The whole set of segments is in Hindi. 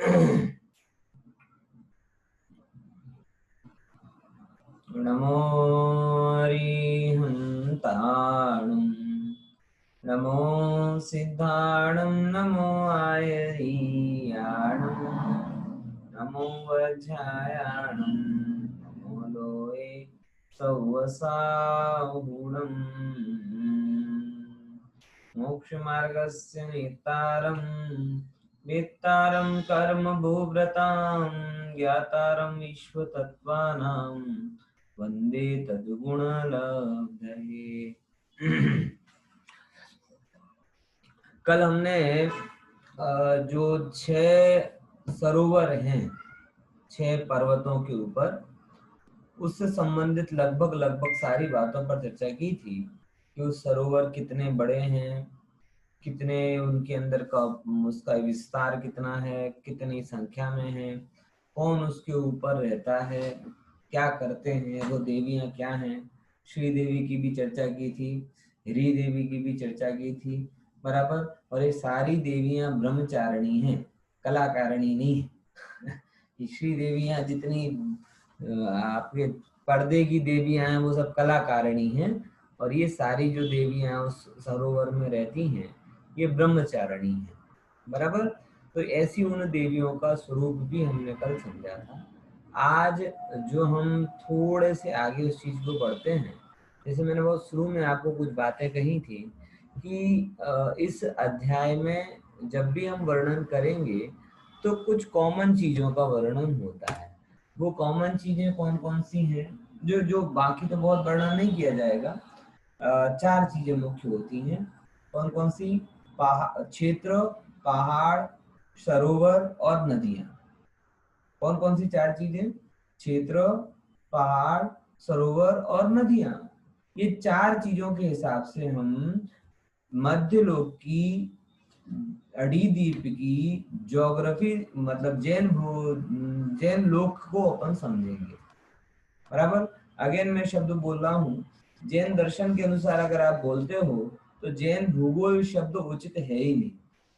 नमो अरिहन्ताणं नमो सिद्धाणं नमो आयरीयाणं नमो वज्रायाणं नमो लोये सौवसाहुणम् मोक्षमार्गस्य नेतारं वेत्तारं कर्म भूव्रतां ज्ञातारं विश्वतत्त्वानां वंदे तद्गुणलब्धये। कल हमने जो 6 सरोवर हैं 6 पर्वतों के ऊपर, उससे संबंधित लगभग सारी बातों पर चर्चा की थी कि उस सरोवर कितने बड़े हैं, कितने उनके अंदर का उसका विस्तार कितना है, कितनी संख्या में है, कौन उसके ऊपर रहता है, क्या करते हैं, वो देवियां क्या हैं। श्री देवी की भी चर्चा की थी, री देवी की भी चर्चा की थी, बराबर। और ये सारी देवियां ब्रह्मचारिणी हैं, कलाकारिणी नहीं है। श्री देवियां जितनी आपके पर्दे की देवियां हैं वो सब कलाकारिणी हैं, और ये सारी जो देवियां उस सरोवर में रहती हैं ये ब्रह्मचारिणी है, बराबर। तो ऐसी उन देवियों का स्वरूप भी हमने कल समझा था। आज जो हम थोड़े से आगे उस चीज को पढ़ते हैं, जैसे मैंने बहुत शुरू में आपको कुछ बातें कही थी कि इस अध्याय में जब भी हम वर्णन करेंगे तो कुछ कॉमन चीजों का वर्णन होता है। वो कॉमन चीजें कौन कौन सी हैं, जो जो बाकी तो बहुत वर्णन नहीं किया जाएगा। 4 चीजें मुख्य होती हैं। कौन कौन सी? क्षेत्र, पहाड़, सरोवर और नदियां। कौन कौन सी 4 चीजें? क्षेत्र, पहाड़, सरोवर और नदियां। ये 4 चीजों के हिसाब से हम मध्यलोक की, अड़ीदीप की ज्योग्राफी, मतलब जैन लोक को अपन समझेंगे, बराबर। अगेन मैं शब्द बोल रहा हूँ, जैन दर्शन के अनुसार अगर आप बोलते हो तो जैन भूगोल शब्द उचित है ही नहीं,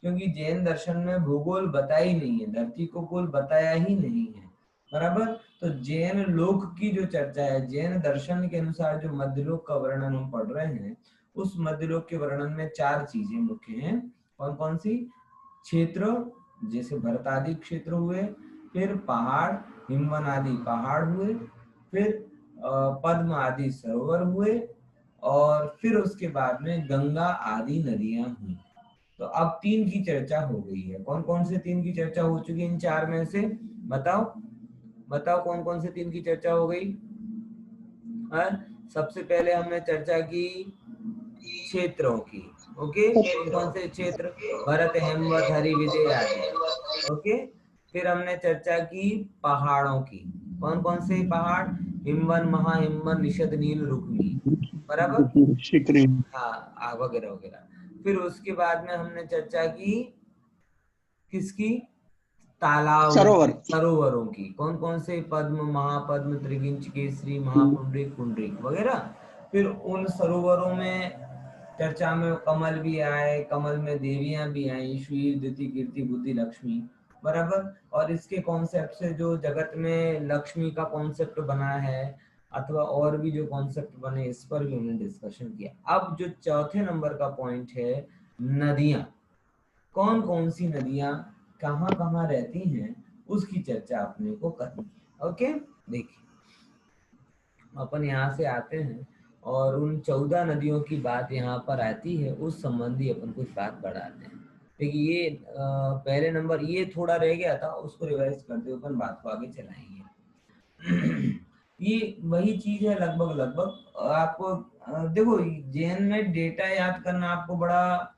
क्योंकि जैन दर्शन में भूगोल बताया ही नहीं है, धरती को गोल बताया ही नहीं है, बराबर। तो जैन लोक की जो चर्चा है, जैन दर्शन के अनुसार जो मध्यलोक का वर्णन हम पढ़ रहे हैं, उस मध्यलोक के वर्णन में 4 चीजें मुख्य हैं। कौन कौन सी? क्षेत्र, जैसे भरत आदि क्षेत्र हुए, फिर पहाड़, हिमवन आदि पहाड़ हुए, फिर पद्म आदि सरोवर हुए, और फिर उसके बाद में गंगा आदि नदियां हुई। तो अब 3 की चर्चा हो गई है। कौन कौन से 3 की चर्चा हो चुकी है इन 4 में से? बताओ बताओ, कौन कौन से 3 की चर्चा हो गई? सबसे पहले हमने चर्चा की क्षेत्रों की। ओके, कौन कौन से क्षेत्र? भरत, हेमवत, हरि, विजय आदि। ओके, फिर हमने चर्चा की पहाड़ों की। कौन कौन से पहाड़? हिमवन, महाहिमवन, निषद, नील, रुक्मी, बराबर। हाँ, वगैरह वगैरह। फिर उसके बाद में हमने चर्चा की किसकी? तालाबों की, सरोवरों की। कौन कौन से? पद्म, महापद्म, त्रिगिंच, केसरी, महापुंडरिक, पुंडरिक वगैरह। फिर उन सरोवरों में चर्चा में कमल भी आए, कमल में देवियां भी आई, श्री, दिति, कीर्ति, बुद्धि, लक्ष्मी, बराबर। और इसके कॉन्सेप्ट से जो जगत में लक्ष्मी का कॉन्सेप्ट बना है, अथवा और भी जो कॉन्सेप्ट बने, इस पर भी हमने डिस्कशन किया। अब जो चौथे नंबर का पॉइंट है, नदियां। कौन कौन सी नदियां कहाँ कहाँ रहती हैं, उसकी चर्चा अपने को करनी है। ओके, देखिए अपन यहाँ से आते हैं और उन 14 नदियों की बात यहाँ पर आती है, उस संबंधी अपन कुछ बात बढ़ाते हैं। देखिए ये पहले नंबर ये थोड़ा रह गया था, उसको रिवाइज करते हुए अपन बात को आगे चलाएंगे। ये वही चीज है लगभग लगभग आपको। देखो, जैन में डेटा याद करना आपको बड़ा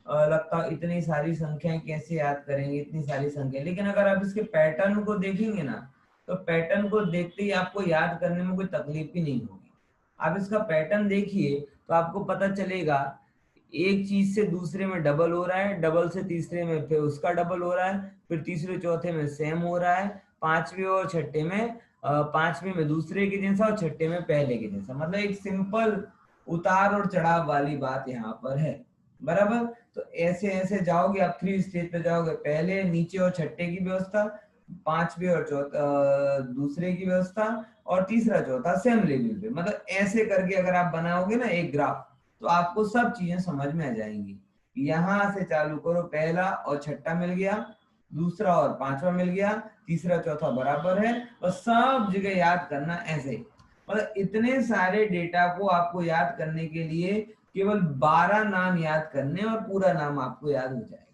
लगता, इतनी सारी संख्याएं कैसे याद करेंगे, इतनी सारी संख्या। लेकिन अगर आप इसके पैटर्न को देखेंगे ना, तो पैटर्न को देखते ही आपको याद करने में कोई तकलीफ ही नहीं होगी। आप इसका पैटर्न देखिए तो आपको पता चलेगा, एक चीज से दूसरे में डबल हो रहा है, डबल से तीसरे में फिर उसका डबल हो रहा है, फिर तीसरे चौथे में सेम हो रहा है, पांचवे और छठे में पांचवे में दूसरे के जैसा और छठे में पहले के जैसा। मतलब एक सिंपल उतार और चढ़ाव वाली बात यहाँ पर है। बराबर। तो ऐसे ऐसे जाओगे आप, 3 स्टेज पे जाओगे, पहले नीचे और छठे की व्यवस्था, पांचवे और चौथा दूसरे की व्यवस्था, और तीसरा चौथा सेम लेवल पे, मतलब ऐसे करके अगर आप बनाओगे ना एक ग्राफ, तो आपको सब चीजें समझ में आ जाएंगी। यहां से चालू करो, पहला और छठा मिल गया, दूसरा और पांचवा मिल गया, तीसरा चौथा बराबर है, और सब जगह याद करना ऐसे। मतलब इतने सारे डेटा को आपको याद करने के लिए केवल 12 नाम याद करने, और पूरा नाम आपको याद हो जाएगा।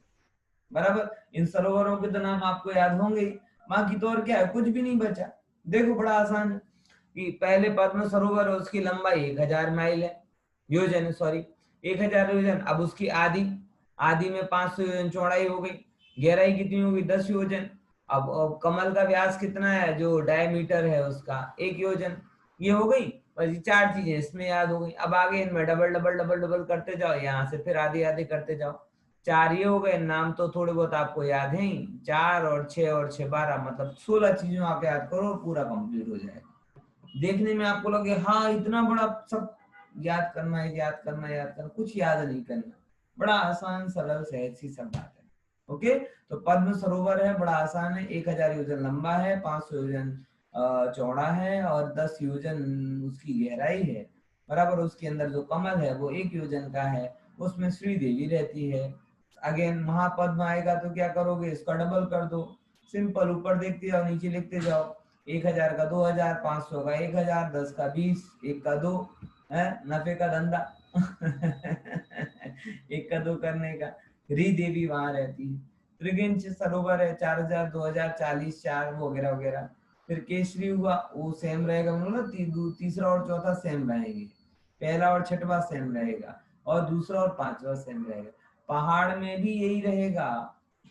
बराबर। इन सरोवरों के तो नाम आपको याद होंगे ही, बाकी तो और क्या है, कुछ भी नहीं बचा। देखो बड़ा आसान है कि पहले पद्म सरोवर है, उसकी लंबाई 1000 माइल है, योजन है, सॉरी 1000 योजन। अब उसकी आधी, आधी में 500 योजन चौड़ाई हो गई, गहराई कितनी होगी, 10 योजन। अब कमल का व्यास कितना है, जो डायमीटर है उसका 1 योजन। ये हो गई, बस ये 4 चीजें इसमें याद हो गई। अब आगे इनमें डबल डबल डबल डबल करते जाओ, यहाँ से फिर आधे आधे करते जाओ। 4 ये हो गए, नाम तो थोड़े बहुत आपको याद हैं ही, 4 और 6 और 6 12, मतलब 16 चीजों आप याद करो, पूरा कंप्लीट हो जाएगा। देखने में आपको लगे हाँ इतना बड़ा सब याद करना है, याद करना है, याद करना, कुछ याद नहीं करना, बड़ा आसान सरल सहज सी सब बात है। ओके। तो पद्म सरोवर है, बड़ा आसान है, 1000 योजन लंबा है, 500 योजन चौड़ा है, और 10 योजन उसकी गहराई है। बराबर। उसके अंदर जो कमल है वो 1 योजन का है, उसमें श्री देवी रहती है। अगेन महापद्म आएगा तो क्या करोगे, इसका डबल कर दो, सिंपल, ऊपर देखते जाओ नीचे लिखते जाओ। 1000 का 2000, 500 का 1000, 10 का 20, 1 का 2 है, नफे का धंधा। 1 का 2 करने का। री देवी वहां रहती है। त्रिगिंच सरोवर है, 4000, 2000, 40, 4 वगैरह वगैरह। फिर केसरी हुआ, वो सेम रहेगा, मतलब तीसरा और चौथा सेम रहेंगे, पहला और छठवा सेम रहेगा, और दूसरा और पांचवा सेम रहेगा। पहाड़ में भी यही रहेगा।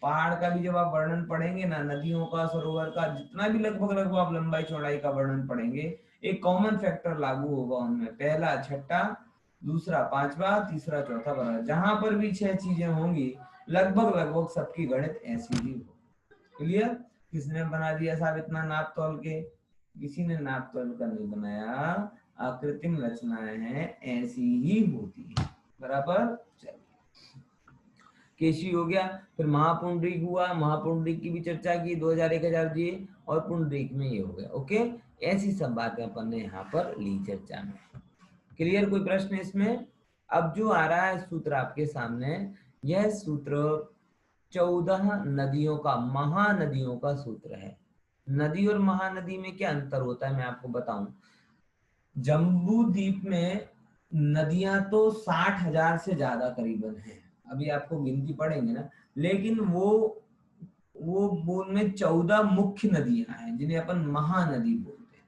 पहाड़ का भी जब आप वर्णन पढ़ेंगे ना, नदियों का, सरोवर का, जितना भी लगभग लगभग आप लंबाई चौड़ाई का वर्णन पढ़ेंगे, एक कॉमन फैक्टर लागू होगा उनमें, पहला छठा, दूसरा पांचवा, तीसरा चौथा बराबर। जहां पर भी 6 चीजें होंगी, लगभग लगभग सबकी गणित ऐसी ही हो। क्लियर। किसने बना दिया साहब इतना नाप तोल के, किसी ने नाप तोल कर नहीं बनाया, आकृतिम रचनाएं हैं, ऐसी ही होती है। बराबर। चलिए, केशी हो गया। फिर महापुंडरीक हुआ, महापुंडरीक की भी चर्चा की, 2000 1000 दिए, और पुंडरीक में ये हो गया। ओके। ऐसी सब बातें अपन ने यहाँ पर ली चर्चा में। क्लियर। कोई प्रश्न इसमें? अब जो आ रहा है सूत्र आपके सामने, यह सूत्र 14 नदियों का, महानदियों का सूत्र है। नदी और महानदी में क्या अंतर होता है मैं आपको बताऊं। जम्बू द्वीप में नदियां तो 60,000 से ज्यादा करीबन है, अभी आपको गिनती पड़ेंगे ना, लेकिन वो बोल में 14 मुख्य नदियां हैं जिन्हें अपन महानदी बोलते हैं।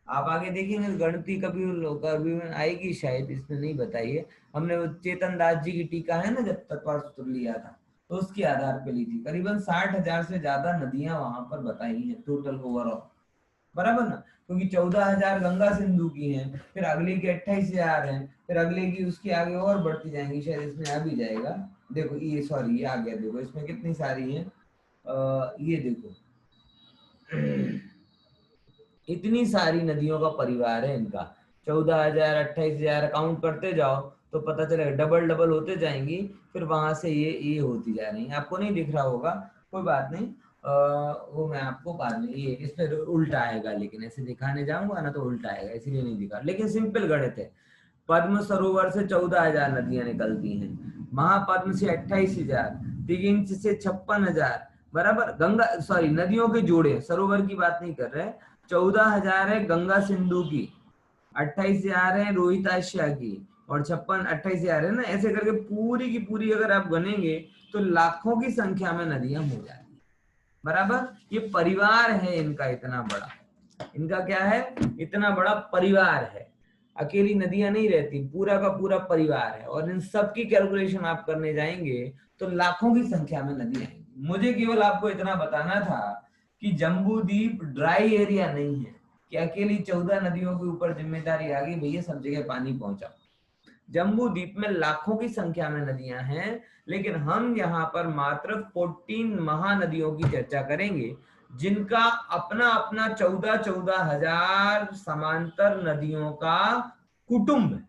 आप आगे देखेंगे गणती कभी कभी आएगी, शायद इसमें नहीं बताइए। हमने वो चेतन दास जी की टीका है ना, जब तत्पर सूत्र लिया था, तो उसके आधार पे ली थी। करीबन 60,000 से ज्यादा नदियां वहां पर बताई हैं टोटल ओवरऑल। बराबर ना, क्योंकि 14,000 गंगा सिंधु की हैं, फिर अगले की 28,000 हैं, फिर अगले की उसके आगे और बढ़ती जाएंगी, शायद इसमें आ भी जाएगा। देखो ये, सॉरी ये आ गया, देखो इसमें कितनी सारी हैं, ये देखो इतनी सारी नदियों का परिवार है इनका, 14,000 28,000 काउंट करते जाओ तो पता चलेगा, डबल डबल होते जाएंगी, फिर वहां से ये होती जा रही है। आपको नहीं दिख रहा होगा, कोई बात नहीं, वो मैं आपको बाद में, ये इसमें उल्टा आएगा, लेकिन ऐसे दिखाने जाऊंगा ना तो उल्टा आएगा, इसलिए नहीं दिखा, लेकिन सिंपल गणित है। पद्म सरोवर से 14,000 नदियां निकलती हैं, महापद्म से 28,000, दिगिंच से 56,000। बराबर। गंगा, सॉरी नदियों के जोड़े, सरोवर की बात नहीं कर रहे। 14,000 है गंगा सिंधु की, 28,000 है रोहिताश्या की, और 28,000 है ना, ऐसे करके पूरी की पूरी अगर आप गनेंगे तो लाखों की संख्या में नदियां हो जाती है। बराबर। ये परिवार है इनका इतना बड़ा, इनका क्या है, इतना बड़ा परिवार है, अकेली नदियां नहीं रहती, पूरा का पूरा परिवार है, और इन सब की कैलकुलेशन आप करने जाएंगे तो लाखों की संख्या में नदियां आएंगी। मुझे केवल आपको इतना बताना था कि जम्बू द्वीप ड्राई एरिया नहीं है कि अकेली 14 नदियों के ऊपर जिम्मेदारी आ गई, भैया सब जगह पानी पहुंचाओ। जम्बू द्वीप में लाखों की संख्या में नदियां हैं, लेकिन हम यहाँ पर मात्र 14 महानदियों की चर्चा करेंगे, जिनका अपना अपना 14,000 समांतर नदियों का कुटुंब है।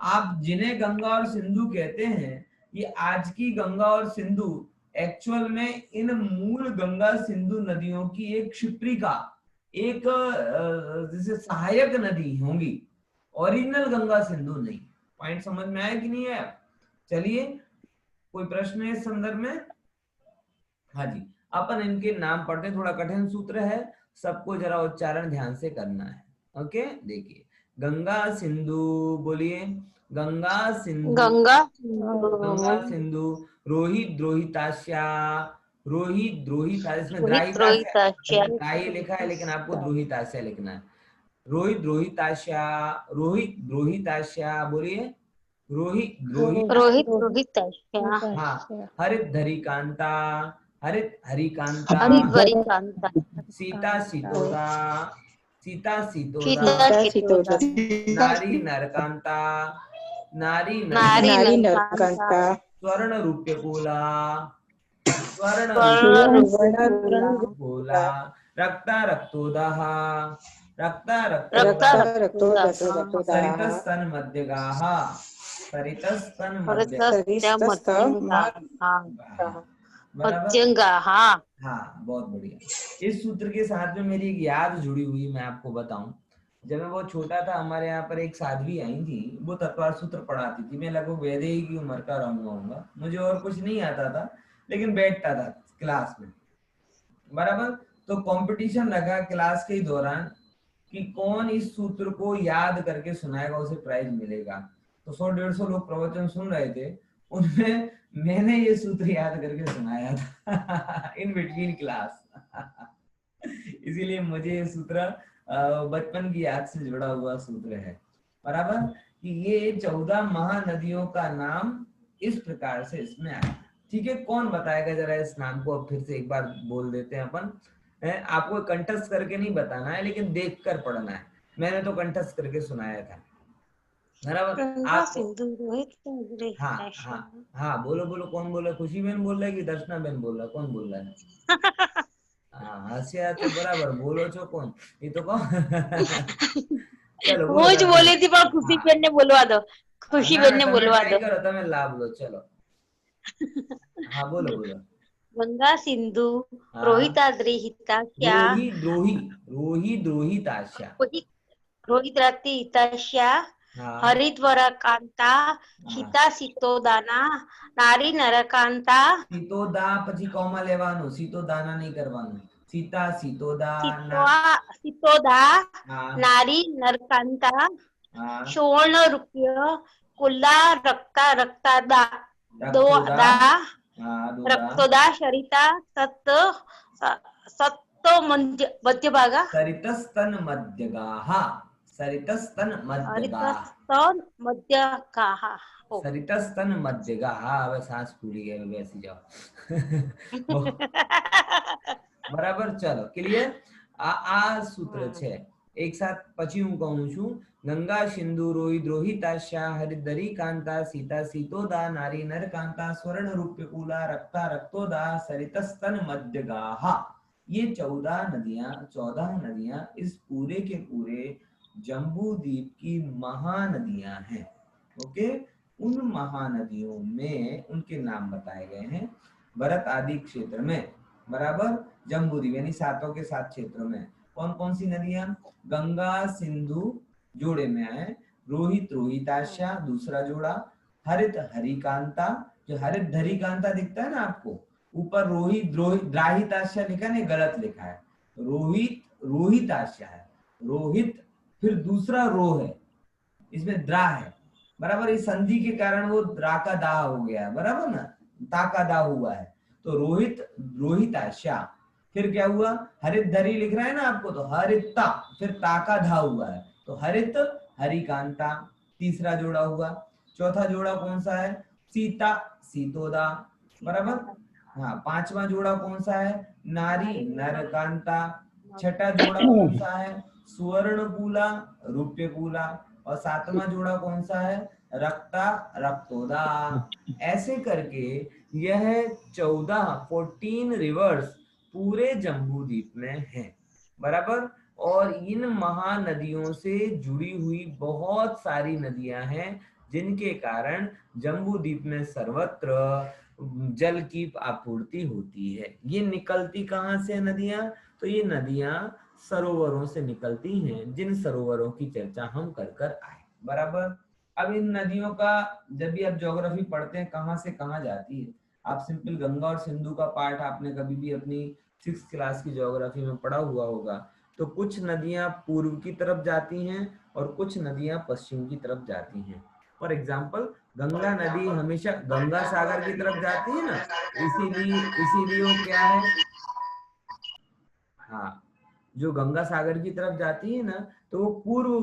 आप जिन्हें गंगा और सिंधु कहते हैं, ये आज की गंगा और सिंधु एक्चुअल में इन मूल गंगा सिंधु नदियों की एक क्षिप्रिका, एक जैसे सहायक नदी होंगी, ओरिजिनल गंगा सिंधु नहीं। पॉइंट समझ में आया कि नहीं आया? चलिए, कोई प्रश्न है इस संदर्भ में? हाँ जी, अपन इनके नाम पढ़ते हैं, थोड़ा कठिन सूत्र है, सबको जरा उच्चारण ध्यान से करना है। ओके, देखिए, गंगा सिंधु, बोलिए, गंगा सिंधु, गंगा गंगा सिंधु, रोहित द्रोहितास्या, रोहित द्रोहिता, इसमें रोहित द्राहितास्या, रोहिताश्या द्राही लिखा है लेकिन आपको द्रोहितास्या लिखना है। रोहित द्रोहितास्या, रोहित द्रोहितास्या, बोलिए, रोहित द्रोहित, रोहित रोहिताश्या हाँ, हरित धरिकांता, हरित हरिकांता, हरिद्वारी कांता सीता सीतोदा, सीता सीतोदा, सीता शीतोदा नारी नरकांता, नारी नारी नरकांता, नरकांता स्वर्ण रूप्यकूला, स्वर्ण स्वर्ण रूपकुला रूप्यकूला, रक्ता रक्तोदः, रक्ता रक्ता रक्तोदः, रक्तोदा सरितस्तन मध्यगाः, सरितस्तन हरितस्य मध्यंगा बराबर। मध्यंगा। हाँ, हाँ, बहुत बढ़िया। इस सूत्र के साथ में मेरी एक याद जुड़ी हुई, मैं आपको बताऊं। जब मैं बहुत छोटा था, हमारे यहाँ पर एक साध्वी आई थी, वो तत्वार सूत्र पढ़ाती थी। मैं लगभग वैदेही की उम्र का रहूंगा, मुझे और कुछ नहीं आता था, लेकिन बैठता था क्लास में, बराबर। तो कंपटीशन रखा क्लास के दौरान कि कौन इस सूत्र को याद करके सुनाएगा, उसे प्राइज मिलेगा। तो 100-150 लोग प्रवचन सुन रहे थे, उनमें मैंने ये सूत्र याद करके सुनाया था इन बिटवीन क्लास इसीलिए मुझे ये सूत्र बचपन की याद से जुड़ा हुआ सूत्र है, बराबर। कि ये 14 महानदियों का नाम इस प्रकार से इसमें आया। ठीक है, कौन बताएगा जरा इस नाम को? अब फिर से एक बार बोल देते हैं अपन। आपको कंठस्थ करके नहीं बताना है, लेकिन देख कर पढ़ना है। मैंने तो कंठस्थ करके सुनाया था, बराबर। गंगा आपको, सिंधु रोहित हाँ हाँ हाँ, बोलो बोलो, कौन बोल रहा है? खुशी बहन बोल रहा है कि दर्शना बहन बोल रहा है? कौन बोल रहा है? हाँ, हंसिया तो बराबर, बोलो छो कौन, ये तो कौन चलो बोलो वो जो दर्शना बोली थी पर बहन। खुशी हाँ बहन ने बोलवा दो, खुशी ना बहन ना, ने તમે बोलवा ट्राई दो। करो, તમે लाभ लो, चलो। हाँ, बोलो बोलो। गंगा सिंधु हाँ, रोहिताद्रि हिताश्या रोही द्रोही, रोही द्रोही ताशा। रोहित रोहित रात्रि हिताश्या हाँ हरिद्वारा कांता हाँ, सीता सीतोदाना नारी नरकांता સીતોદા પછી કોમા લેવાનું, સીતો દાના નહીં કરવાનું, સીતા સીતોદા ના। सीतोदा हाँ नारी नरकांता हाँ, स्वर्ण रुपये कुल्ला रक्ता रक्तादा दो रक्तोदा, दा हाँ दोदा, रक्तोदा शरिता सत सत्तो मध्य भागा सरितस्तन मध्यगाः, सरितस्तन मध्यगाः, हरितस्तन मध्य कहा ओ सरितस्तन मध्यगाः। હવે सांस फूली गई, वैसी जाओ બરાબર, ચલો ક્લિયર। આ સૂત્ર છે એક સાથ, પછી હું કહું છું। ગંગા સિંધુ રોહિત રોહિતાશ્યા હરિદરી કાંતા सीता सीतोदा नारी नरकांता स्वर्ण रूप्यकूला रक्ता रक्तोदा सरितस्तन मध्यगाः। ये 14 नदियां इस पूरे के पूरे जम्बू द्वीप की महानदियां हैं। ओके, उन महानदियों में उनके नाम बताए गए हैं। भरत आदि क्षेत्र में, बराबर, जम्बू द्वीप यानी 7 के 7 क्षेत्रों में कौन कौन सी नदियां? गंगा सिंधु जोड़े में आए, रोहित रोहिताश्या दूसरा जोड़ा, हरित हरिकांता, जो हरित धरिकांता दिखता है ना आपको, ऊपर रोहित द्राहिताश्या लिखा नहीं, गलत लिखा है, रोहित रोहिताश्या है, रोहित फिर दूसरा रो है, इसमें द्रा है, बराबर। इस संधि के कारण वो द्रा का दा हो गया है, बराबर ना, ता का दा हुआ है। तो रोहित रोहिताश्या, फिर क्या हुआ? हरित धरी लिख रहा है ना आपको, तो हरिता, फिर ता का धा हुआ है, तो हरित हरिकांता तीसरा जोड़ा हुआ। चौथा जोड़ा कौन सा है? सीता सीतोदा, बराबर। हाँ, पांचवा जोड़ा कौन सा है? नारी नरकांता। छठा जोड़ा कौन सा है? सुवर्णकूला रूप्यकूला। और सातवां जोड़ा कौन सा है? रक्ता रक्तोदा। ऐसे करके यह 14 रिवर्स पूरे जम्बू द्वीप में हैं, बराबर। और इन महानदियों से जुड़ी हुई बहुत सारी नदियां हैं, जिनके कारण जम्बू द्वीप में सर्वत्र जल की आपूर्ति होती है। ये निकलती कहाँ से नदियां? तो ये नदियां सरोवरों से निकलती हैं, जिन सरोवरों की चर्चा हम कर आए। बराबर। अब इन नदियों का जब भी आप ज्योग्राफी पढ़ते हैं कहाँ से कहाँ जाती है, आप सिंपल गंगा और सिंधु का पार्ट आपने कभी भी अपनी 6th क्लास की ज्योग्राफी में पढ़ा हुआ होगा। तो कुछ नदियां पूर्व की तरफ जाती हैं और कुछ नदियां पश्चिम की तरफ जाती हैं। फॉर एग्जाम्पल गंगा नदी हमेशा गंगा सागर की तरफ जाती है ना, इसीलिए वो क्या है, हाँ, जो गंगा सागर की तरफ जाती है ना, तो वो पूर्व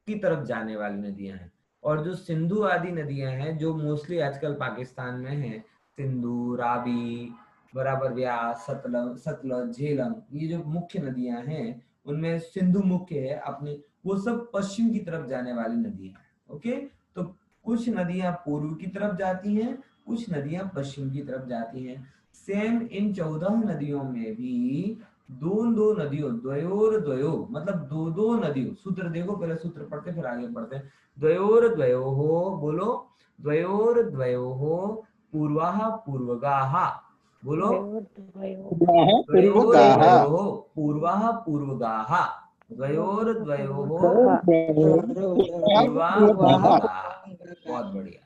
की तरफ जाने वाली नदियां हैं। और जो सिंधु आदि नदियां हैं जो मोस्टली आजकल पाकिस्तान में हैं, सिंधु, रावी, बराबर, व्यास, सतलज, झेलम, ये जो मुख्य नदियां हैं उनमें सिंधु मुख्य है अपनी, वो सब पश्चिम की तरफ जाने वाली नदी है। ओके, तो कुछ नदियां पूर्व की तरफ जाती हैं, कुछ नदियां पश्चिम की तरफ जाती हैं। सेम इन 14 नदियों में भी दो नदियों, द्वयोर द्वयो, मतलब दो नदियों, सूत्र देखो, पहले सूत्र पढ़ते फिर आगे पढ़ते हैं। द्वयोर द्वयो हो, बोलो, द्वयोर द्वयो हो पूर्वाः पूर्वगाः, बोलो, द्वयोर द्वयो हो पूर्वाः पूर्वगाः, द्वयोर द्वयो हो पूर्वाः पूर्वगाः। बहुत बढ़िया।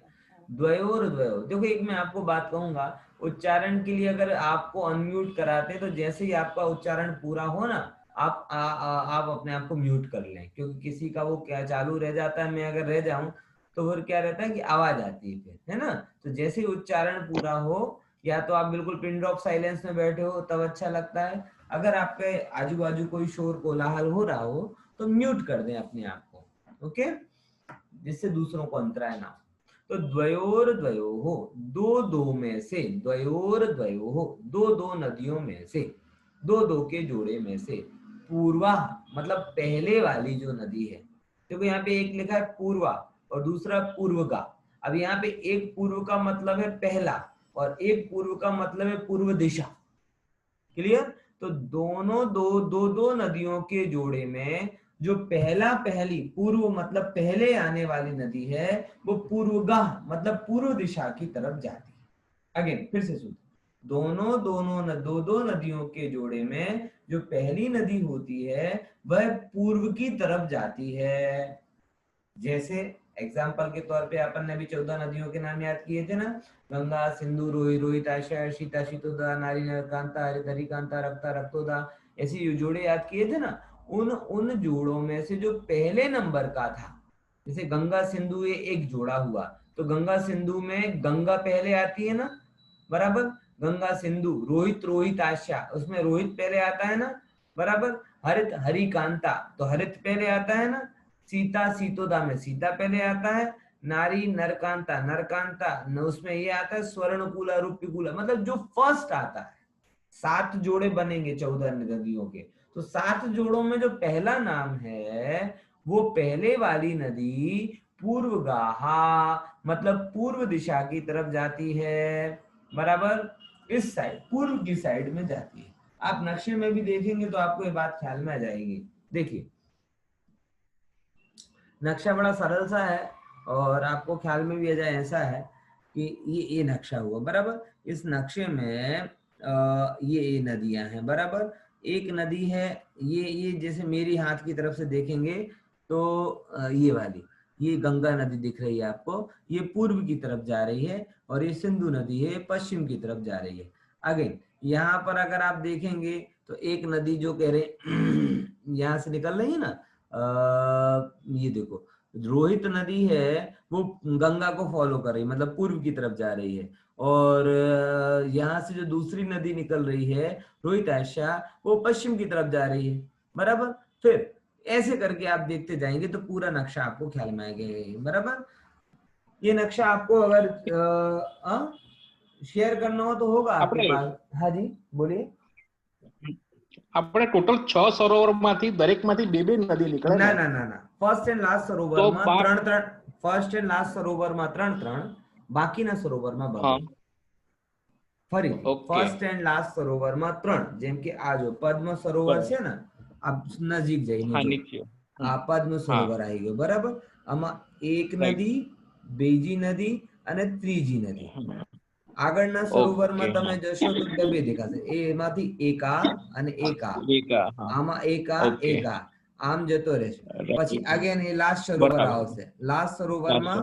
द्वयोर द्वयो, देखो एक मैं आपको बात कहूंगा, उच्चारण के लिए अगर आपको अनम्यूट कराते तो जैसे ही आपका उच्चारण पूरा हो ना, आप अपने आप को म्यूट कर लें, क्योंकि किसी का वो क्या चालू रह जाता है, मैं अगर रह जाऊं तो फिर क्या रहता है कि आवाज आती है फिर, है ना। तो जैसे ही उच्चारण पूरा हो, या तो आप बिल्कुल पिन ड्रॉप साइलेंस में बैठे हो तब अच्छा लगता है, अगर आपके आजू बाजू कोई शोर कोलाहल हो रहा हो तो म्यूट कर दें अपने आप को, ओके, जिससे दूसरों को अंतराय ना हो। तो द्वयोर द्वयो हो, दो में से, द्वयोर द्वयो हो, दो नदियों में से, दो के जोड़े में से, पूर्वा मतलब पहले वाली जो नदी है, देखो यहाँ पे एक लिखा है पूर्वा और दूसरा पूर्वगा। अब यहाँ पे एक पूर्व का मतलब है पहला और एक पूर्व का मतलब है पूर्व दिशा। क्लियर? तो दोनों दो नदियों के जोड़े में जो पहली पूर्व मतलब पहले आने वाली नदी है वो पूर्वगाह मतलब पूर्व दिशा की तरफ जाती है। अगेन फिर से सुन, दो नदियों के जोड़े में जो पहली नदी होती है वह पूर्व की तरफ जाती है। जैसे एग्जाम्पल के तौर पे अपन ने भी 14 नदियों के नाम याद किए थे ना, गंगा, सिंधु, रोहित, आशा, शीता, शीतोदा, नारी, कांता, हरित, कांता, रक्ता, रक्तोदा, ऐसे जोड़े याद किए थे ना। उन जोड़ों में से जो पहले नंबर का था, जैसे गंगा सिंधु ये एक जोड़ा हुआ, तो गंगा सिंधु में गंगा पहले आती है ना, बराबर, गंगा सिंधु, रोहित आशा, उसमें रोहित पहले आता है ना, बराबर, हरित हरिकांता तो हरित पहले आता है ना, सीता सीतोदा में सीता पहले आता है, नारी नरकांता नरकांता उसमें ये आता है स्वर्णकूला रूप्यकूला, मतलब जो फर्स्ट आता है। 7 जोड़े बनेंगे 14 नदियों के, तो 7 जोड़ों में जो पहला नाम है वो पहले वाली नदी पूर्वगाहा मतलब पूर्व दिशा की तरफ जाती है, बराबर, इस साइड पूर्व की साइड में जाती है। आप नक्शे में भी देखेंगे तो आपको ये बात ख्याल में आ जाएगी। देखिए नक्शा बड़ा सरल सा है और आपको ख्याल में भी आ जाए ऐसा है कि ये नक्शा हुआ, बराबर, इस नक्शे में ये नदियां हैं, बराबर, एक नदी है ये जैसे मेरी हाथ की तरफ से देखेंगे तो ये वाली ये गंगा नदी दिख रही है आपको, ये पूर्व की तरफ जा रही है, और ये सिंधु नदी है पश्चिम की तरफ जा रही है। अगेन यहाँ पर अगर आप देखेंगे तो एक नदी जो कह रहे यहाँ से निकल रही है ना, ये देखो रोहित नदी है वो गंगा को फॉलो कर रही है, मतलब पूर्व की तरफ जा रही है, और यहाँ से जो दूसरी नदी निकल रही है रोहित आशा वो पश्चिम की तरफ जा रही है, बराबर। फिर ऐसे करके आप देखते जाएंगे तो पूरा नक्शा आपको ख्याल में आएगा, बराबर। ये नक्शा आपको अगर शेयर करना हो तो होगा आपके पास। हाँ जी बोलिए। આપણે ટોટલ 6 સરોવરમાંથી દરેકમાંથી બે બે નદી નીકળે ના ના ના ના, ફર્સ્ટ એન્ડ લાસ્ટ સરોવરમાં ત્રણ ફર્સ્ટ એન્ડ લાસ્ટ સરોવરમાં ત્રણ બાકીના સરોવરમાં બબે। ફરી ફર્સ્ટ એન્ડ લાસ્ટ સરોવરમાં 3, જેમ કે આ જો પદ્મ સરોવર છે ને, આ નજીક જઈને જો આ પદ્મ સરોવર આવી ગયો, બરાબર, આમાં એક નદી બેજી નદી અને ત્રીજી નદી. આગળના સરોવરમાં તમે જશો તો બે દેખાશે, એમાંથી એક આ અને એક આ, આમાં એક આ એક આ, આમ જતો રહેશે. પછી અગેન એ લાસ્ટ સરોવર આવશે. લાસ્ટ સરોવરમાં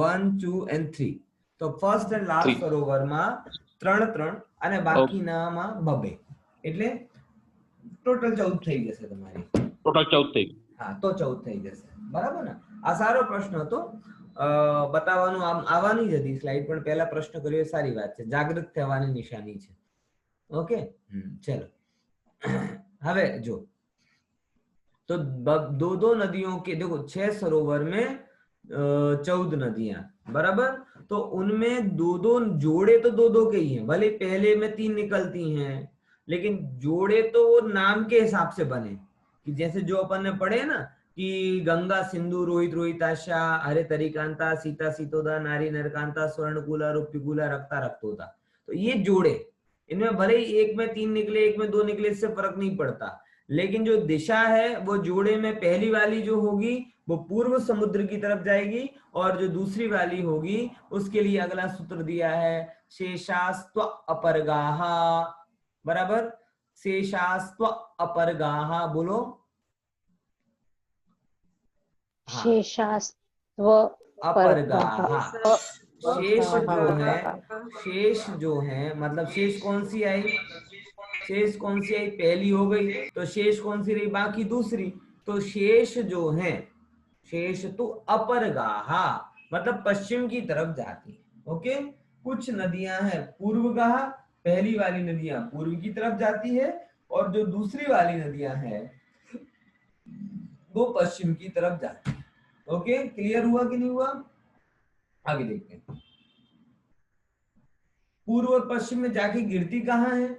1 2 and 3. તો ફર્સ્ટ એન્ડ લાસ્ટ સરોવરમાં 3 3 અને બાકીનામાં 2 એટલે ટોટલ 14 થઈ જશે તમારી. ટોટલ 14 થઈ. હા, તો 14 થઈ જશે. બરાબર ને? આ સારો પ્રશ્ન હતો. બતાવવાનું આવવાની જ હતી સ્લાઇડ, પણ પહેલા પ્રશ્ન કર્યો એ સારી વાત છે. જાગૃત થવાની નિશાની છે. ओके, चलो હવે જો तो दो नदियों के देखो 6 सरोवर में 14 नदियां, बराबर. तो उनमें दो जोड़े तो दो के ही हैं, भले पहले में 3 निकलती हैं, लेकिन जोड़े तो वो नाम के हिसाब से बने. कि जैसे जो अपन ने पढ़े ना कि गंगा सिंधु रोहित रोहिताशा हरे तरिकांता सीता सीतोदा नारी नरकांता स्वर्णकुला रूप्यकुला रक्ता रक्तोदा. तो ये जोड़े, इनमें भले ही एक में 3 निकले एक में 2 निकले, इससे फर्क नहीं पड़ता. लेकिन जो दिशा है वो जोड़े में पहली वाली जो होगी वो पूर्व समुद्र की तरफ जाएगी, और जो दूसरी वाली होगी उसके लिए अगला सूत्र दिया है शेषास्त्व अपरगाहा. बराबर, शेषास्त्व अपरगाहा बोलो. शेषास्त्व अपरगाहा. शेष जो है मतलब शेष कौन सी आई? शेष कौन सी आई? पहली हो गई. तो शेष कौन सी रही? बाकी दूसरी. तो शेष जो है, शेष तो अपरगाहा मतलब पश्चिम की तरफ जाती है. ओके, कुछ नदियां हैं पूर्वगाहा, पहली वाली नदियां पूर्व की तरफ जाती है, और जो दूसरी वाली नदियां हैं वो पश्चिम की तरफ जाती है. ओके, क्लियर हुआ कि नहीं हुआ? आगे देखते हैं. पूर्व और पश्चिम में जाके गिरती कहाँ है?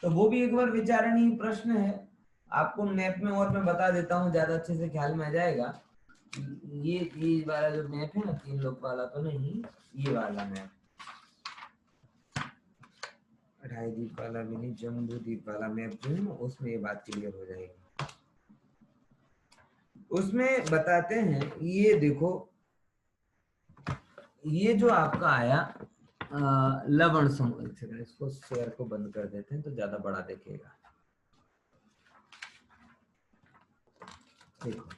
तो वो भी एक बार विचारणीय प्रश्न है. आपको मैप में और मैं बता देता हूँ, ज्यादा अच्छे से ख्याल में आ जाएगा. ये वाला जो मैप है ना, 3 लोग वाला तो नहीं, ये वाला मैप, अढ़ाई द्वीप वाला भी नहीं, जम्बू द्वीप वाला मैप जो है ना, उसमें ये बात क्लियर हो जाएगी. उसमें बताते हैं, ये देखो, ये जो आपका आया लवण समुद्र, इसको शेयर को बंद कर देते हैं तो ज्यादा बड़ा दिखेगा. देखो,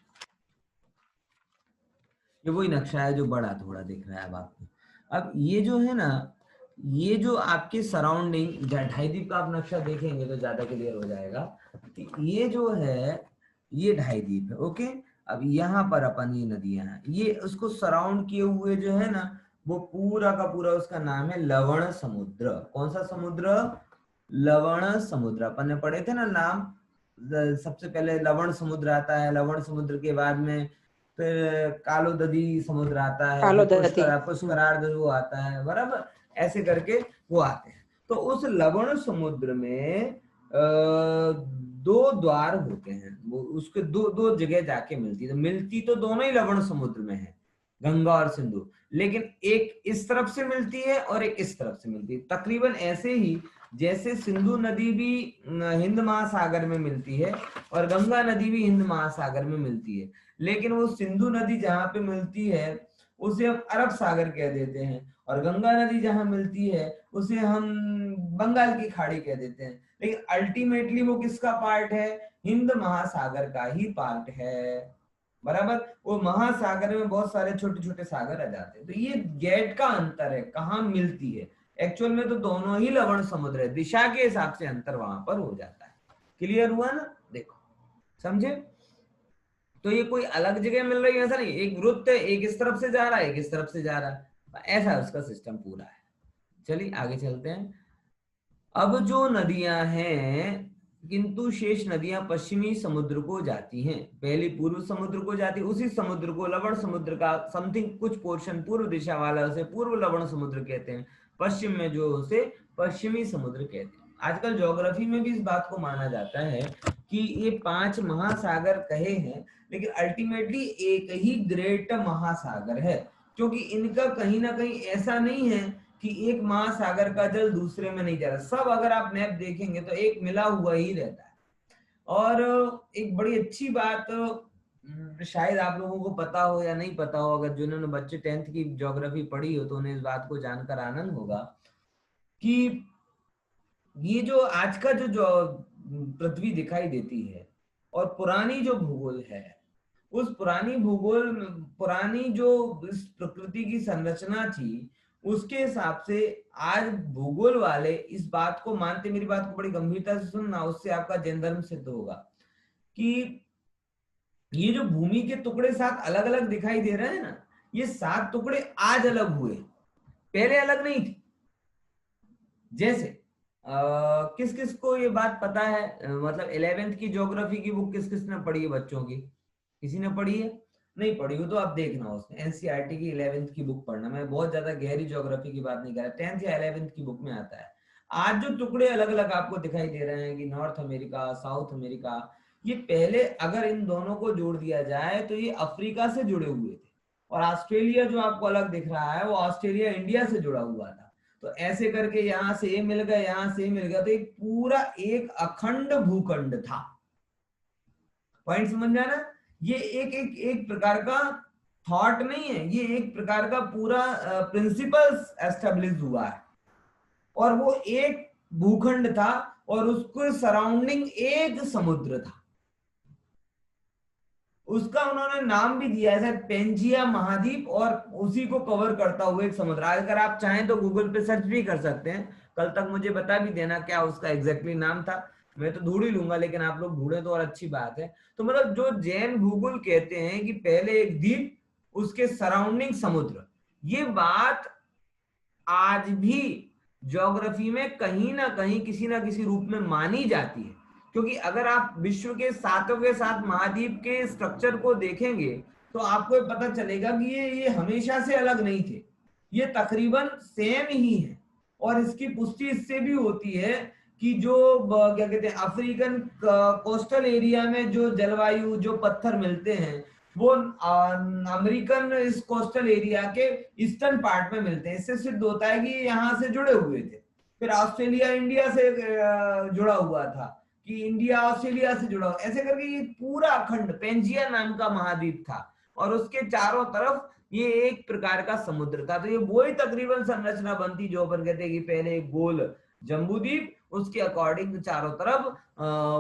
ये वही नक्शा है जो बड़ा थोड़ा दिख रहा है अब आपको. अब ये जो है ना, ये जो आपके सराउंडिंग, 2.5 द्वीप का आप नक्शा देखेंगे तो ज्यादा क्लियर हो जाएगा. ये जो है ये 2.5 द्वीप है. ओके, अब यहाँ पर अपन ये नदियां हैं, ये उसको सराउंड किए हुए जो है ना, वो पूरा का पूरा उसका नाम है लवण समुद्र. कौन सा समुद्र? लवण समुद्र. अपन ने पढ़े थे ना नाम. सबसे पहले लवण समुद्र आता है, लवण समुद्र के बाद में फिर कालोदधी समुद्र आता है, पुष्करार्ध वो आता है. बराबर, ऐसे करके वो आते हैं. तो उस लवण समुद्र में 2 द्वार होते हैं. वो उसके दो जगह जाके मिलती है. तो मिलती तो दोनों ही लवण समुद्र में है, गंगा और सिंधु, लेकिन एक इस तरफ से मिलती है और एक इस तरफ से मिलती है. तकरीबन ऐसे ही जैसे सिंधु नदी भी हिंद महासागर में मिलती है और गंगा नदी भी हिंद महासागर में मिलती है. लेकिन वो सिंधु नदी जहाँ पे मिलती है उसे हम अरब सागर कह देते हैं, और गंगा नदी जहाँ मिलती है उसे हम बंगाल की खाड़ी कह देते हैं. लेकिन अल्टीमेटली वो किसका पार्ट है? हिंद महासागर का ही पार्ट है. बराबर, वो महासागर में बहुत सारे छोटे छोटे सागर आ जाते हैं. तो ये गेट का अंतर है, कहाँ मिलती है. एक्चुअल में तो दोनों ही लवण समुद्र है, दिशा के हिसाब से अंतर वहां पर हो जाता है. क्लियर हुआ ना? देखो, समझे? तो ये कोई अलग जगह मिल रही है ऐसा नहीं. एक वृत्त है, एक इस तरफ से जा रहा है, एक इस तरफ से जा रहा है, ऐसा उसका सिस्टम पूरा है. चलिए आगे चलते हैं. अब जो नदियां हैं, किंतु शेष नदियां पश्चिमी समुद्र को जाती हैं. पहली पूर्व समुद्र को जाती, उसी समुद्र को लवण समुद्र का समथिंग कुछ पोर्शन पूर्व दिशा वाला उसे पूर्व लवण समुद्र कहते हैं. पश्चिम में जो उसे पश्चिमी समुद्र कहते हैं. आजकल ज्योग्राफी में भी इस बात को माना जाता है कि ये 5 महासागर कहे हैं, लेकिन अल्टीमेटली एक ही ग्रेट महासागर है, क्योंकि इनका कहीं ना कहीं ऐसा नहीं है कि एक महासागर का जल दूसरे में नहीं जा रहा. सब अगर आप मैप देखेंगे तो एक मिला हुआ ही रहता है. और एक बड़ी अच्छी बात शायद आप लोगों को पता हो या नहीं पता हो, अगर जिन्होंने बच्चे 10th की ज्योग्राफी पढ़ी हो तो उन्हें इस बात को जानकर आनंद होगा कि ये जो आज का जो पृथ्वी दिखाई देती है और पुरानी जो भूगोल है, उस पुरानी जो इस प्रकृति की संरचना थी, उसके हिसाब से आज भूगोल वाले इस बात को मानते, मेरी बात को बड़ी गंभीरता से सुनना, उससे आपका जैन धर्म सिद्ध होगा कि ये जो भूमि के टुकड़े 7 अलग अलग दिखाई दे रहे हैं ना, ये 7 टुकड़े आज अलग हुए, पहले अलग नहीं थे। जैसे किस किस को ये बात पता है, मतलब 11th की ज्योग्राफी की बुक किस किस ने पढ़ी है बच्चों की? किसी ने पढ़ी है? नहीं पढ़ी हो तो आप देखना, उसमें एनसीईआरटी की 11th की बुक पढ़ना। मैं बहुत ज्यादा गहरी ज्योग्राफी की बात नहीं कर रहा, 10th या 11th की बुक में आता है। आज जो टुकड़े अलग अलग आपको दिखाई दे रहे हैं कि नॉर्थ अमेरिका, साउथ अमेरिका, ये पहले अगर इन दोनों को जोड़ दिया जाए तो ये अफ्रीका से जुड़े हुए थे, और ऑस्ट्रेलिया जो आपको अलग दिख रहा है वो ऑस्ट्रेलिया इंडिया से जुड़ा हुआ था। तो ऐसे करके यहाँ से ये मिल गया, यहाँ से मिल गया, तो एक पूरा एक अखंड भूखंड था। पॉइंट समझ में आना? ये एक प्रकार का थॉट नहीं है, ये एक प्रकार का पूरा प्रिंसिपल्स एस्टेब्लिश हुआ है। और वो एक भूखंड था और उसको सराउंडिंग एक समुद्र था, उसका उन्होंने नाम भी दिया है पेंजिया महाद्वीप, और उसी को कवर करता हुआ एक समुद्र। अगर आप चाहें तो गूगल पे सर्च भी कर सकते हैं, कल तक मुझे बता भी देना क्या उसका एग्जैक्टली नाम था, मैं तो ढूंढ ही लूंगा, लेकिन आप लोग ढूंढे तो और अच्छी बात है। तो मतलब जो जैन भूगोल कहते हैं कि पहले एक द्वीप, उसके सराउंडिंग समुद्र, ये बात आज भी ज्योग्राफी में कहीं ना कहीं किसी ना किसी रूप में मानी जाती है। क्योंकि अगर आप विश्व के 7 के 7 महाद्वीप के स्ट्रक्चर को देखेंगे तो आपको पता चलेगा कि ये हमेशा से अलग नहीं थे, ये तकरीबन सेम ही है। और इसकी पुष्टि इससे भी होती है कि जो क्या कहते हैं अफ्रीकन कोस्टल एरिया में जो जलवायु, जो पत्थर मिलते हैं, वो अमेरिकन इस कोस्टल एरिया के ईस्टर्न पार्ट में मिलते हैं। इससे सिद्ध होता है कि यहाँ से जुड़े हुए थे। फिर ऑस्ट्रेलिया इंडिया से जुड़ा हुआ था, कि इंडिया ऑस्ट्रेलिया से जुड़ा हुआ, ऐसे करके ये पूरा अखंड पेंजिया नाम का महाद्वीप था, और उसके चारों तरफ ये एक प्रकार का समुद्र था। तो ये वही तकरीबन संरचना बनती जो अपन कहते हैं कि पहले एक गोल जम्बूद्वीप, उसके अकॉर्डिंग चारों तरफ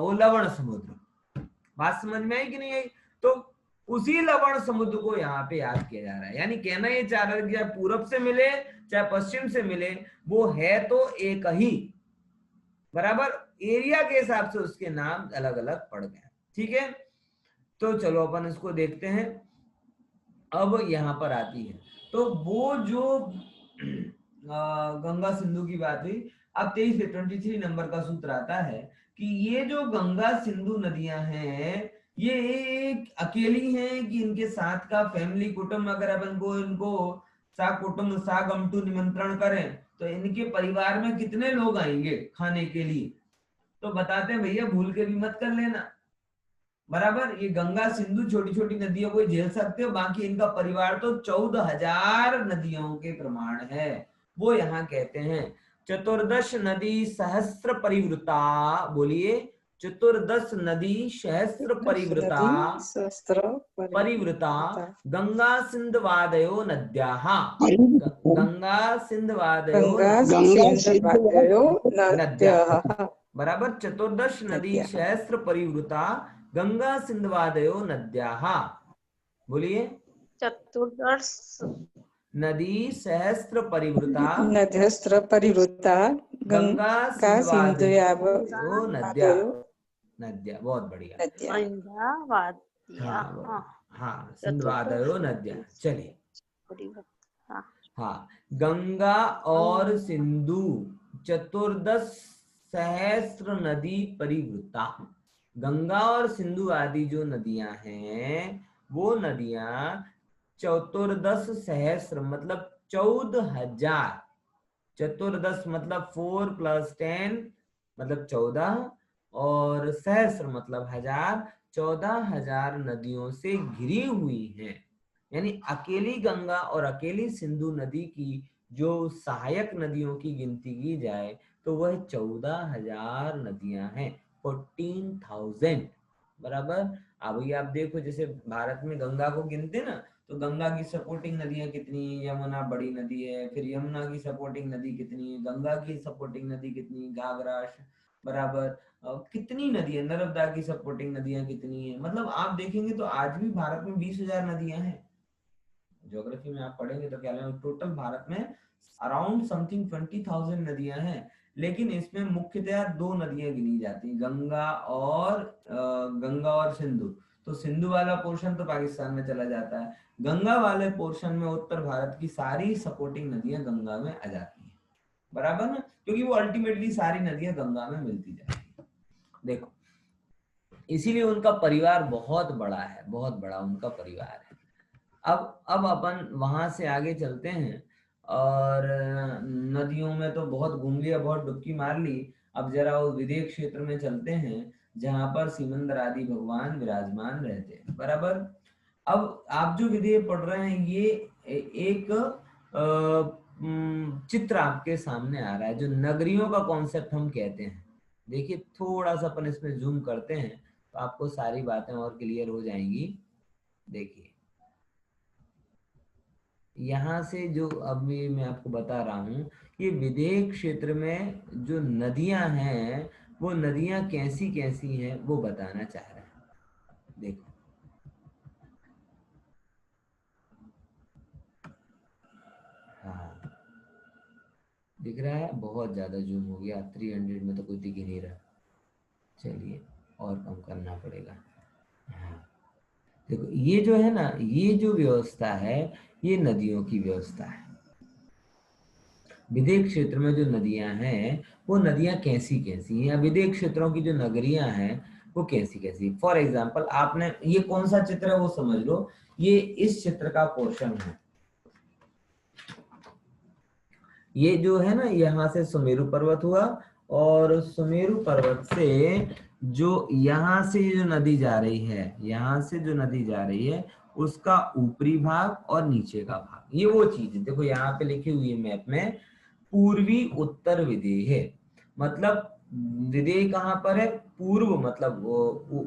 वो लवण समुद्र। बात समझ में आई कि नहीं आई? तो उसी लवण समुद्र को यहाँ पे याद किया जा रहा है। यानी कहना ये चाह रहा है कि चाहे पूरब से मिले चाहे पश्चिम से मिले, वो है तो एक ही, बराबर एरिया के हिसाब से उसके नाम अलग अलग पड़ गए। ठीक है, तो चलो अपन इसको देखते हैं। अब यहाँ पर आती है तो वो जो गंगा सिंधु की बात हुई, अब 23 से 23 नंबर का सूत्र आता है कि ये जो गंगा सिंधु नदियां हैं, ये एक अकेली हैं कि इनके साथ का फैमिली कुटुंब, अगर अपन को इनको सा कुटुंब सा गमटू निमंत्रण करें तो इनके परिवार में कितने लोग आएंगे खाने के लिए? तो बताते हैं भैया भूल के भी मत कर लेना, बराबर। ये गंगा सिंधु छोटी छोटी नदियों को झेल सकते हो, बाकी इनका परिवार तो 14,000 नदियों के प्रमाण है। वो यहाँ कहते हैं चतुर्दश नदी सहस्त्र परिवृता, बोलिए चतुर्दश नदी सहस्त्र परिवृता, परिवृता गंगा सिंधवादयो नद्याः, गंगा सिंधवादयो नद्याः, बराबर। चतुर्दश नदी सहस्त्र परिवृता गंगा सिंधवादयो नद्याः, बोलिए चतुर्दश नदी सहस्त्र परिवृता, नद्यस्त्र परिवृता गंगा सिंधवादयो नद्या, नद्या, बहुत बढ़िया। हाँ सिंधवादयो नद्या, चलिए। हाँ, गंगा और सिंधु चतुर्दश सहस्त्र नदी परिवृता, गंगा और सिंधु आदि जो नदियां हैं वो नदियां चतुर्दश सहस्त्र मतलब 14,000, चतुर्दश मतलब 4 + 10 मतलब 14, और सहस्त्र मतलब 1000, 14,000 नदियों से घिरी हुई हैं। यानी अकेली गंगा और अकेली सिंधु नदी की जो सहायक नदियों की गिनती की जाए तो वह 14,000 नदियां हैं, 14,000, बराबर। अब ये आप देखो, जैसे भारत में गंगा को गिनते ना, तो गंगा की सपोर्टिंग नदियां कितनी है? यमुना बड़ी नदी है, फिर यमुना की सपोर्टिंग नदी कितनी है? गंगा की सपोर्टिंग नदी कितनी? घाघरा, बराबर। कितनी नदी है? नर्मदा की सपोर्टिंग नदियां कितनी है? मतलब आप देखेंगे तो आज भी भारत में 20,000 नदियां हैं। ज्योग्राफी में आप पढ़ेंगे तो क्या लगेगा, टोटल भारत में अराउंड समथिंग 20,000 नदियां हैं। लेकिन इसमें मुख्यतया दो नदियां गिनी जाती हैं, गंगा और सिंधु। तो सिंधु वाला पोर्शन तो पाकिस्तान में चला जाता है, गंगा वाले पोर्शन में उत्तर भारत की सारी सपोर्टिंग नदियां गंगा में आ जाती हैं, बराबर ना, क्योंकि वो अल्टीमेटली सारी नदियां गंगा में मिलती जाती है। देखो, इसीलिए उनका परिवार बहुत बड़ा है, बहुत बड़ा उनका परिवार है। अब अपन वहां से आगे चलते हैं, और नदियों में तो बहुत घूम लिया, बहुत डुबकी मार ली। अब जरा वो विदेह क्षेत्र में चलते हैं, जहां पर सिमंदर आदि भगवान विराजमान रहते हैं, बराबर। अब आप जो विदेह पढ़ रहे हैं, ये एक चित्र आपके सामने आ रहा है, जो नगरियों का कॉन्सेप्ट हम कहते हैं। देखिए, थोड़ा सा अपन इसमें जूम करते हैं तो आपको सारी बातें और क्लियर हो जाएंगी। देखिए, यहाँ से जो अभी मैं आपको बता रहा हूँ, ये विदेह क्षेत्र में जो नदियां हैं, वो नदियां कैसी कैसी हैं वो बताना चाह रहा है। देखो, हाँ, दिख रहा है? बहुत ज्यादा जूम हो गया, 300 में तो कोई दिख ही नहीं रहा। चलिए, और कम करना पड़ेगा। हाँ, देखो, ये जो है ना, ये जो व्यवस्था है, ये नदियों की व्यवस्था है। विदेह क्षेत्र में जो नदियां हैं, वो नदियां कैसी कैसी हैं, विदेह क्षेत्रों की जो नगरियां हैं वो कैसी कैसी। फॉर एग्जाम्पल, आपने ये कौन सा चित्र है वो समझ लो, ये इस चित्र का पोर्शन है। ये जो है ना, यहाँ से सुमेरु पर्वत हुआ, और सुमेरु पर्वत से जो यहाँ से जो नदी जा रही है, यहाँ से जो नदी जा रही है, उसका ऊपरी भाग और नीचे का भाग, ये वो चीज है। देखो, यहाँ पे लिखी हुई है मैप में, पूर्वी उत्तर विदेह है। मतलब विदेह कहाँ पर है? पूर्व मतलब वो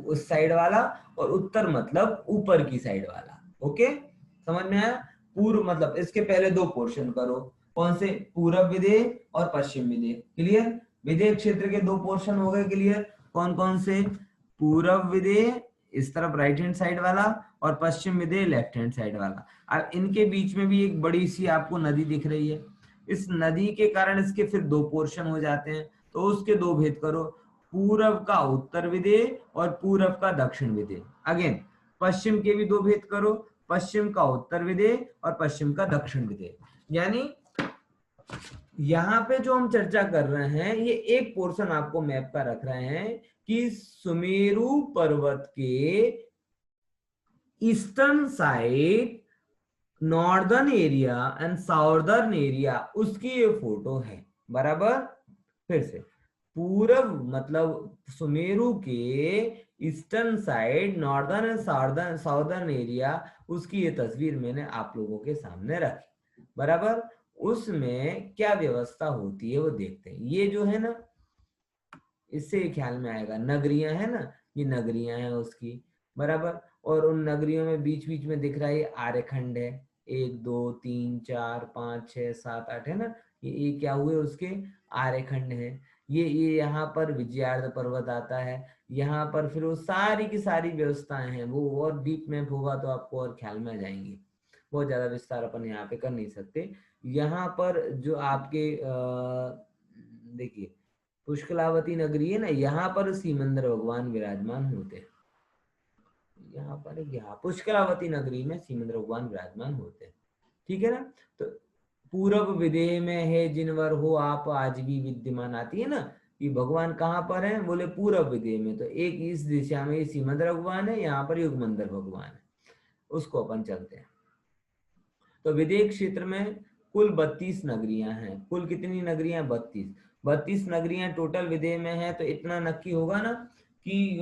उस साइड वाला, और उत्तर मतलब ऊपर की साइड वाला। ओके, समझ में आया? पूर्व मतलब इसके पहले दो पोर्शन करो, कौन से? पूरब विदेह और पश्चिम विदेह। क्लियर? विदेह क्षेत्र के दो पोर्शन हो गए क्लियर। कौन कौन से? पूरब विदेह इस तरफ राइट हैंड साइड वाला, और पश्चिम विदेह लेफ्ट हैंड साइड वाला। अब इनके बीच में भी एक बड़ी सी आपको नदी दिख रही है, इस नदी के कारण इसके फिर दो पोर्शन हो जाते हैं, तो उसके दो भेद करो, पूरब का उत्तर विदेह और पूरब का दक्षिण विदेह। अगेन, पश्चिम के भी दो भेद करो, पश्चिम का उत्तर विदेह और पश्चिम का दक्षिण विदेह। यानी यहाँ पे जो हम चर्चा कर रहे हैं, ये एक पोर्शन आपको मैप का रख रहे हैं कि सुमेरु पर्वत के eastern side, northern area and southern area, उसकी ये फोटो है, बराबर। फिर से, पूरब मतलब सुमेरु के eastern side, northern and southern area, उसकी ये तस्वीर मैंने आप लोगों के सामने रखी, बराबर। उसमें क्या व्यवस्था होती है वो देखते हैं। ये जो है ना, इससे ख्याल में आएगा, नगरियां है ना, ये नगरियां हैं उसकी, बराबर। और उन नगरियों में बीच बीच में दिख रहा है ये आर्यखंड है, 1 2 3 4 5 6 7 8 है ना, ये क्या हुए उसके आर्यखंड है। ये यहाँ पर विजयार्ध पर्वत आता है, यहाँ पर फिर वो सारी की सारी व्यवस्थाएं हैं, वो और डीप मैप होगा तो आपको और ख्याल में आ जाएंगे, बहुत ज्यादा विस्तार अपन यहाँ पे कर नहीं सकते। यहाँ पर जो आपके देखिए, पुष्कलावती नगरी है ना, यहाँ पर सीमंदर भगवान विराजमान होते हैं। यहाँ पर यहाँ पुष्कलावती नगरी में सीमंदर भगवान विराजमान होते हैं, ठीक है ना। तो पूरब विदेह में है जिनवर हो आप आज भी विद्यमान, आती है ना कि भगवान कहाँ पर है, बोले पूरब विदेह में। तो एक इस दिशा में सीमंदर भगवान है, यहाँ पर युगमंदर भगवान है, उसको अपन चलते हैं। तो विदेह क्षेत्र में कुल 32 नगरियां हैं। कुल कितनी नगरियां? 32 नगरियां टोटल विदेह में है। तो इतना नक्की होगा ना कि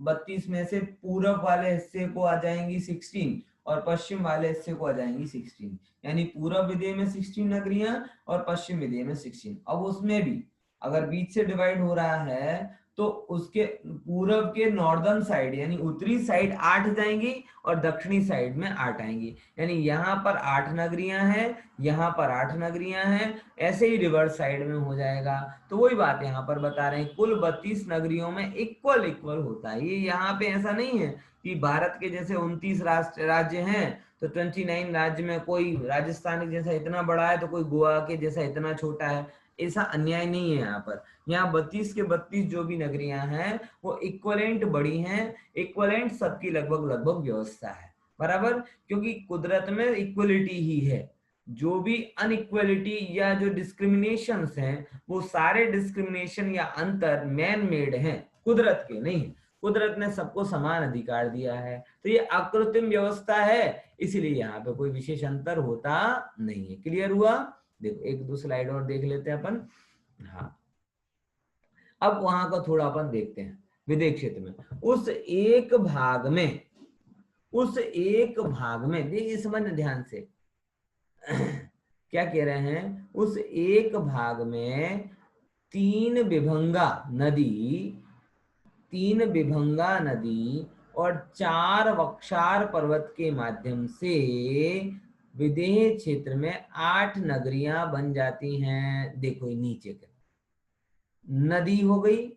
32 में से पूरब वाले हिस्से को आ जाएंगी 16 और पश्चिम वाले हिस्से को आ जाएंगी 16, यानी पूरब विदेह में 16 नगरियां और पश्चिम विदेह में 16। अब उसमें भी अगर बीच से डिवाइड हो रहा है तो उसके पूरब के नॉर्दर्न साइड यानी उत्तरी साइड 8 जाएंगी और दक्षिणी साइड में 8 आएंगी, यानी यहाँ पर 8 नगरियां हैं, यहाँ पर 8 नगरियां हैं, ऐसे ही रिवर्स साइड में हो जाएगा। तो वही बात यहाँ पर बता रहे हैं, कुल 32 नगरियों में इक्वल इक्वल होता है। ये यहाँ पे ऐसा नहीं है कि भारत के जैसे 29 राज्य हैं तो 29 राज्य में कोई राजस्थान के जैसा इतना बड़ा है तो कोई गोवा के जैसा इतना छोटा है, ऐसा अन्याय नहीं है। यहाँ पर यहाँ 32 के 32 जो भी नगरियां हैं वो इक्वलेंट बड़ी हैं, इक्वलेंट सबकी लगभग लगभग व्यवस्था है, बराबर, क्योंकि कुदरत में इक्वलिटी ही है। जो भी अनइक्वलिटी या जो डिस्क्रिमिनेशंस हैं वो सारे डिस्क्रिमिनेशन या अंतर मैन मेड हैं, कुदरत के नहीं। कुदरत ने सबको समान अधिकार दिया है, तो ये अकृत्रिम व्यवस्था है, इसलिए यहाँ पे कोई विशेष अंतर होता नहीं है। क्लियर हुआ? देखो एक दो स्लाइड और देख लेते हैं अपन। हाँ, अब वहां का थोड़ा अपन देखते हैं। विदेश क्षेत्र में उस एक भाग में देखिए, समझना ध्यान से क्या कह रहे हैं, उस एक भाग में 3 विभंगा नदी और 4 वक्षार पर्वत के माध्यम से विदेह क्षेत्र में 8 नगरियां बन जाती हैं। देखो नीचे के नदी हो गई,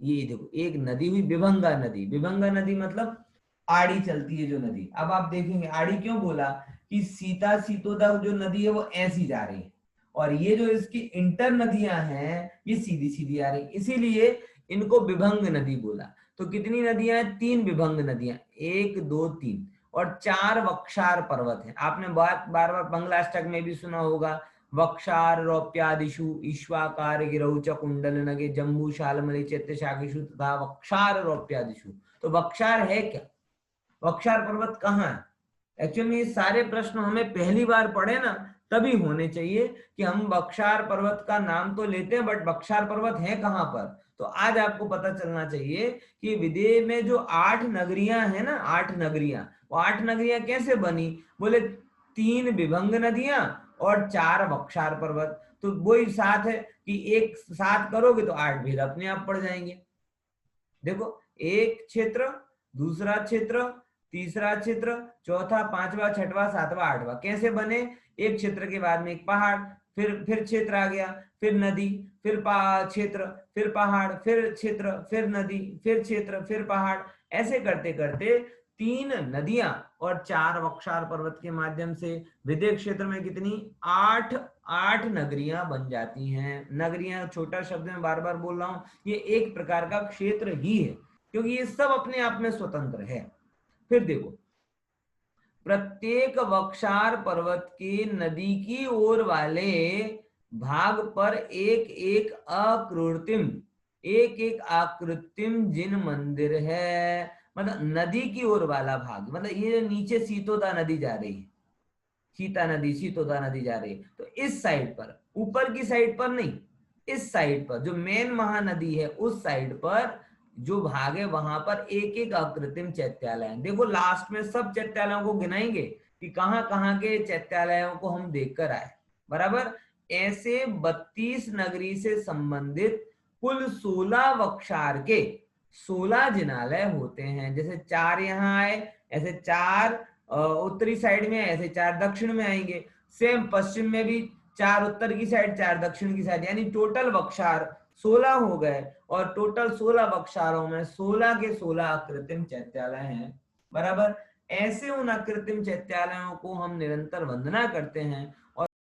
ये देखो एक नदी हुई विभंगा नदी। विभंगा नदी मतलब आड़ी चलती है जो नदी। अब आप देखेंगे आड़ी क्यों बोला कि सीता सीतोदा जो नदी है वो ऐसी जा रही है, और ये जो इसकी इंटर नदियां हैं ये सीधी सीधी आ रही, इसीलिए इनको विभंग नदी बोला। तो कितनी नदियां हैं? 3 विभंग नदियां, 1 2 3, और 4 वक्षार पर्वत हैं। आपने बार बार बंगलाष्टक में भी सुना होगा, वक्षार रौप्यादिषु ईश्वाकार गिरौ च कुंडल नगे जम्बू शालमलि चैत्य शाखेषु तथा वक्षार रौप्यादिषु। तो वक्षार है क्या? वक्षार पर्वत कहाँ है? एक्चुअली ये सारे प्रश्न हमें पहली बार पढ़े ना तभी होने चाहिए कि हम वक्षार पर्वत का नाम तो लेते हैं बट वक्षार पर्वत है कहाँ पर। तो आज आपको पता चलना चाहिए कि विदेह में जो 8 नगरियां हैं ना, 8 नगरियां, वो 8 नगरियां कैसे बनी? बोले 3 विभंग नदियां और 4 वक्षार पर्वत। तो वही साथ है कि एक साथ करोगे तो 8 भेद अपने आप पड़ जाएंगे। देखो, एक क्षेत्र, दूसरा क्षेत्र, तीसरा क्षेत्र, चौथा, पांचवा, छठवां, सातवां, आठवां कैसे बने? एक क्षेत्र के बाद में एक पहाड़, फिर क्षेत्र आ गया, फिर नदी, फिर क्षेत्र, फिर पहाड़, फिर क्षेत्र, फिर नदी, फिर क्षेत्र, फिर पहाड़, ऐसे करते करते 3 नदियां और 4 वक्षार पर्वत के माध्यम से विदेह क्षेत्र में कितनी? 8 नगरियां बन जाती हैं। नगरियां छोटा शब्द में बार बार बोल रहा हूं, ये एक प्रकार का क्षेत्र ही है क्योंकि ये सब अपने आप में स्वतंत्र है। फिर देखो, प्रत्येक वक्षार पर्वत के नदी की ओर वाले भाग पर एक एक आकृतिम जिन मंदिर है। मतलब नदी की ओर वाला भाग, मतलब ये जो नीचे सीतोदा नदी जा रही है, सीतोदा नदी जा रही है, तो इस साइड पर, ऊपर की साइड पर नहीं, इस साइड पर जो मेन महानदी है उस साइड पर जो भाग है वहां पर एक एक अकृत्रिम चैत्यालय है। देखो लास्ट में सब चैत्यालयों को गिनाएंगे कि कहां कहां के चैत्यालयों को हम देखकर आए, बराबर। ऐसे 32 नगरी से संबंधित कुल 16 वक्षार के 16 जिनालय होते हैं। जैसे 4 यहाँ आए, ऐसे 4 उत्तरी साइड में, ऐसे 4 दक्षिण में आएंगे। सेम पश्चिम में भी 4 उत्तर की साइड, 4 दक्षिण की साइड, यानी टोटल वक्षार 16 हो गए। और टोटल 16 वक्षारों में 16 के 16 अकृत्रिम चैत्यालय हैं, बराबर। ऐसे उन अकृत्रिम चैत्यालयों को हम निरंतर वंदना करते हैं